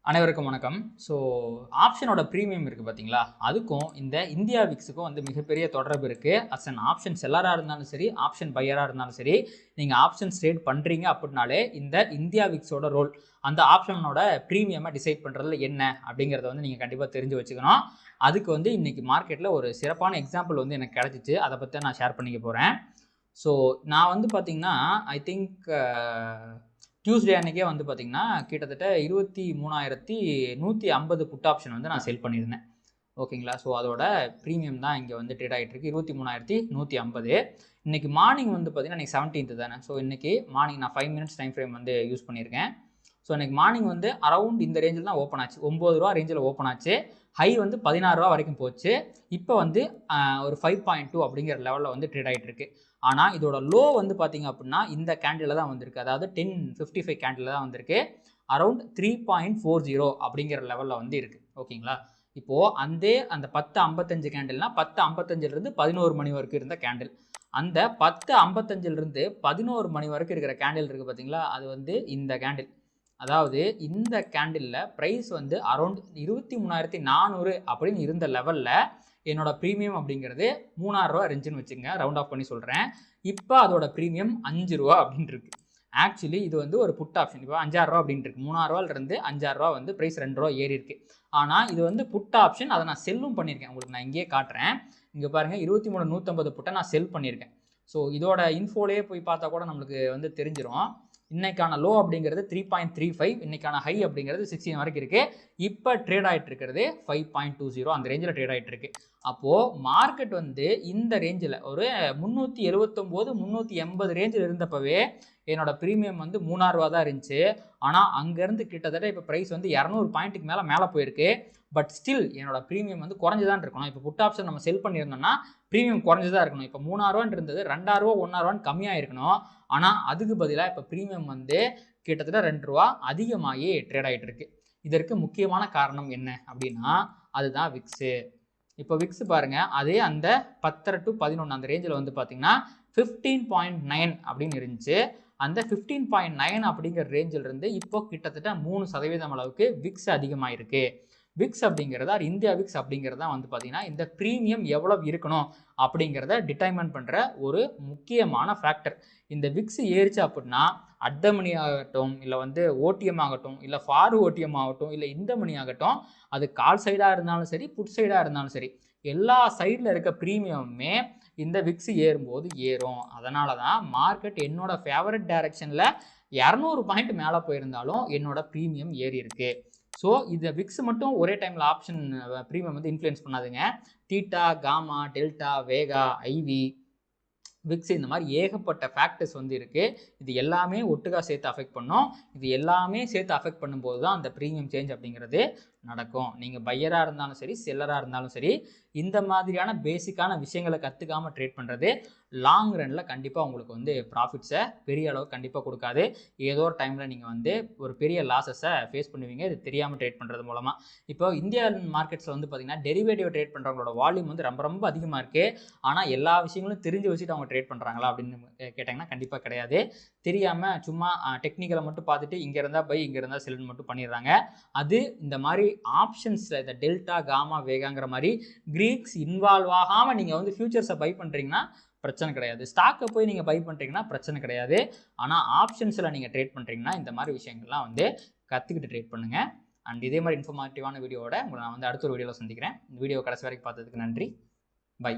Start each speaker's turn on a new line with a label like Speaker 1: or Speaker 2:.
Speaker 1: அனைவருக்கும் வணக்கம். So ஆப்ஷனோட premium இருக்குது பார்த்தீங்களா, அதுக்கும் இந்த இந்தியா விக்ஸுக்கும் வந்து மிகப்பெரிய தொடர்பு இருக்குது. அஸ் அன் ஆப்ஷன் செல்லராக இருந்தாலும் சரி, ஆப்ஷன் பையராக இருந்தாலும் சரி, நீங்கள் ஆப்ஷன் ட்ரேட் பண்ணுறீங்க அப்படின்னாலே இந்த இந்தியா விக்ஸோட ரோல் அந்த ஆப்ஷனோட ப்ரீமியமை டிசைட் பண்ணுறதுல என்ன அப்படிங்கிறத வந்து நீங்கள் கண்டிப்பாக தெரிஞ்சு வச்சுக்கணும். அதுக்கு வந்து இன்றைக்கி மார்க்கெட்டில் ஒரு சிறப்பான எக்ஸாம்பிள் வந்து எனக்கு கிடச்சிச்சு. அதை பற்றி நான் ஷேர் பண்ணிக்க போகிறேன். ஸோ நான் வந்து பார்த்திங்கன்னா ஐ திங்க் டியூஸ்டே அன்றைக்கே வந்து பார்த்திங்கன்னா கிட்டத்தட்ட 23,150 புட் ஆப்ஷன் வந்து நான் செல் பண்ணியிருந்தேன். ஓகேங்களா. ஸோ அதோட ப்ரீமியம் தான் இங்கே வந்து ட்ரேட் ஆகிட்டு இருக்கு 23,150. இன்றைக்கி மார்னிங் வந்து பார்த்திங்கன்னா இன்றைக்கி 17th தானே. ஸோ இன்றைக்கி மார்னிங் நான் 5 minutes டைம் ஃப்ரேம் வந்து யூஸ் பண்ணியிருக்கேன். ஸோ இன்றைக்கி மார்னிங் வந்து அரௌண்ட் இந்த ரேஞ்சில் தான் ஓப்பன் ஆச்சு. 9 ரூபா ரேஞ்சில் ஓப்பன் ஆச்சு. ஹை வந்து 16 ரூபா வரைக்கும் போச்சு. இப்போ வந்து ஒரு 5.2 அப்படிங்கிற லெவலில் வந்து ட்ரேட் ஆகிட்டு இருக்கு. ஆனால் இதோட லோ வந்து பார்த்தீங்க அப்படின்னா இந்த கேண்டில் தான் வந்திருக்கு. அதாவது 10:55 கேண்டில் தான் வந்திருக்கு. அரௌண்ட் 3.40 அப்படிங்கிற லெவலில் வந்து இருக்குது. ஓகேங்களா. இப்போது அந்த 10:55 கேண்டில்னா 10:55லேருந்து 11 மணி வரைக்கும் இருந்த கேண்டில். அந்த 10:55லேருந்து 11 மணி வரைக்கும் இருக்கிற கேண்டில் இருக்குது பார்த்தீங்களா, அது வந்து இந்த கேண்டில். அதாவது இந்த கேண்டிலில் ப்ரைஸ் வந்து அரௌண்ட் 23,400 அப்படின்னு இருந்த லெவலில் என்னோட ப்ரீமியம் அப்படிங்கிறது 3,000 ரூபா இருந்துச்சுன்னு வச்சுங்க, ரவுண்ட் ஆஃப் பண்ணி சொல்கிறேன். இப்போ அதோட ப்ரீமியம் 5 ரூபா அப்படின்னு இருக்கு. ஆக்சுவலி இது வந்து ஒரு புட் ஆப்ஷன். இப்போ 5,000 ரூபா அப்படின்ட்டு இருக்கு. 3,000 ரூபாயிலிருந்து 5,000 ரூபா வந்து ப்ரைஸ் 2 ரூபா ஏறி இருக்கு. ஆனால் இது வந்து புட் ஆப்ஷன். அதை நான் செல்லும் பண்ணியிருக்கேன். உங்களுக்கு நான் இங்கேயே காட்டுறேன். இங்கே பாருங்கள், 23,150 புட்டை நான் செல் பண்ணியிருக்கேன். ஸோ இதோட இன்ஃபோலேயே போய் பார்த்தா கூட நம்மளுக்கு வந்து தெரிஞ்சிடும். இன்னைக்கான லோ அப்படிங்கிறது 3.35, இன்னைக்கான ஹை அப்படிங்கிறது 16 வரைக்கும் இருக்கு. இப்போ ட்ரேட் ஆகிட்டு இருக்கிறது 5.20 அந்த ரேஞ்சில் ட்ரேட் ஆகிட்டு இருக்கு. அப்போது மார்க்கெட் வந்து இந்த ரேஞ்சில் ஒரு 379 380 ரேஞ்சில் இருந்தப்பவே என்னோட ப்ரீமியம் வந்து 3,000 ரூபா தான் இருந்துச்சு. ஆனால் அங்கேருந்து கிட்டத்தட்ட இப்போ ப்ரைஸ் வந்து 200 பாயிண்ட்டுக்கு மேலே போயிருக்கு. பட் ஸ்டில் என்னோட ப்ரீமியம் வந்து குறைஞ்சுதான் இருக்கணும். இப்போ புட் ஆப்ஷன் நம்ம செல் பண்ணியிருந்தோம்னா ப்ரீமியம் குறைஞ்சுதான் இருக்கணும். இப்போ 3,000 ரூபான்னு இருந்தது 2,000 ரூபா 1,000 ரூபான்னு கம்மியாக இருக்கணும். ஆனால் அதுக்கு பதிலாக இப்போ ப்ரீமியம் வந்து கிட்டத்தட்ட 2 ரூபா அதிகமாகி ட்ரேட் ஆகிட்டு இருக்கு. இதற்கு முக்கியமான காரணம் என்ன அப்படின்னா அதுதான் விக்ஸு. இப்போ விக்ஸ் பாருங்கள், அதே அந்த 10 to 11 அந்த ரேஞ்சில் வந்து பார்த்தீங்கன்னா 15.9 அப்படின்னு இருந்துச்சு. அந்த 15.9 அப்படிங்கிற ரேஞ்சில் இருந்து இப்போ கிட்டத்தட்ட 3% அளவுக்கு விக்ஸ் அதிகமாகிருக்கு. விக்ஸ் அப்படிங்கிறதா இந்தியா விக்ஸ் அப்படிங்கிறதா வந்து பார்த்தீங்கன்னா இந்த ப்ரீமியம் எவ்வளவு இருக்கணும் அப்படிங்கிறத டிட்டர்மைன் பண்ணுற ஒரு முக்கியமான ஃபேக்டர். இந்த விக்ஸ் ஏறிச்சு அப்படின்னா அட் மணி ஆகட்டும், இல்லை வந்து ஓடிஎம் ஆகட்டும், இல்லை ஃபார் ஓடிஎம் ஆகட்டும், இல்லை இந்த மணி ஆகட்டும், அது கால் சைடாக இருந்தாலும் சரி, புட் சைடாக இருந்தாலும் சரி, எல்லா சைடில் இருக்க ப்ரீமியமுமே இந்த விக்ஸ் ஏறும்போது ஏறும். அதனால தான் மார்க்கெட் என்னோட ஃபேவரட் டைரக்ஷனில் 200 பாயிண்ட் மேலே போயிருந்தாலும் என்னோட ப்ரீமியம் ஏறி இருக்கு. ஸோ இந்த விக்ஸ் மட்டும் ஒரே டைமில் ஆப்ஷன் ப்ரீமியம் வந்து இன்ஃப்ளூயன்ஸ் பண்ணாதுங்க. தீட்டா, காமா, டெல்டா, வேகா, ஐவி, விக்ஸ் இந்த மாதிரி ஏகப்பட்ட ஃபேக்டர்ஸ் வந்து இருக்குது. இது எல்லாமே ஒட்டுக்கா சேர்த்து அஃபெக்ட் பண்ணும். இது எல்லாமே சேர்த்து அஃபெக்ட் பண்ணும்போது தான் அந்த ப்ரீமியம் சேஞ்ச் அப்படிங்கிறது நடக்கும். நீங்கள் பையராக இருந்தாலும் சரி, செல்லராக இருந்தாலும் சரி, இந்த மாதிரியான பேசிக்கான விஷயங்களை கற்றுக்காமல் ட்ரேட் பண்ணுறது லாங் ரனில் கண்டிப்பாக உங்களுக்கு வந்து ப்ராஃபிட்ஸை பெரிய அளவு கண்டிப்பாக கொடுக்காது. ஏதோ ஒரு டைமில் நீங்கள் வந்து ஒரு பெரிய லாஸஸை ஃபேஸ் பண்ணுவீங்க, இது தெரியாமல் ட்ரேட் பண்ணுறது மூலமாக. இப்போ இந்தியன் மார்க்கெட்ஸில் வந்து பார்த்திங்கன்னா டெரிவேட்டிவ் ட்ரேட் பண்ணுறவங்களோட வால்யூம் வந்து ரொம்ப ரொம்ப அதிகமாக இருக்குது. ஆனால் எல்லா விஷயங்களும் தெரிஞ்சு வச்சுட்டு அவங்க ட்ரேட் பண்ணுறாங்களா அப்படின்னு கேட்டிங்கன்னா கண்டிப்பாக கிடையாது. தெரியாமல் சும்மா டெக்னிக்கலை மட்டும் பார்த்துட்டு இங்கே இருந்தால் பை, இங்கே இருந்தால் செல்லுன்னு மட்டும் பண்ணிடுறாங்க. அது இந்த மாதிரி ஆப்ஷன்ஸில் இந்த டெல்டா, காமா, வேகாங்கிற மாதிரி கிரீக்ஸ் இன்வால்வ் ஆகாமல் நீங்கள் வந்து ஃபியூச்சர்ஸை பை பண்ணுறீங்கன்னா பிரச்சனை கிடையாது. ஸ்டாக்கை போய் நீங்கள் பை பண்ணுறீங்கன்னா பிரச்சனை கிடையாது. ஆனால் ஆப்ஷன்ஸில் நீங்கள் ட்ரேட் பண்ணுறீங்கன்னா இந்த மாதிரி விஷயங்கள்லாம் வந்து கற்றுக்கிட்டு ட்ரேட் பண்ணுங்கள். அண்ட் இதே மாதிரி இன்ஃபர்மேட்டிவான வீடியோவோட உங்களை நான் வந்து அடுத்த ஒரு வீடியோவில் சந்திக்கிறேன். இந்த வீடியோ கடைசி வரைக்கும் பார்த்ததுக்கு நன்றி. பை.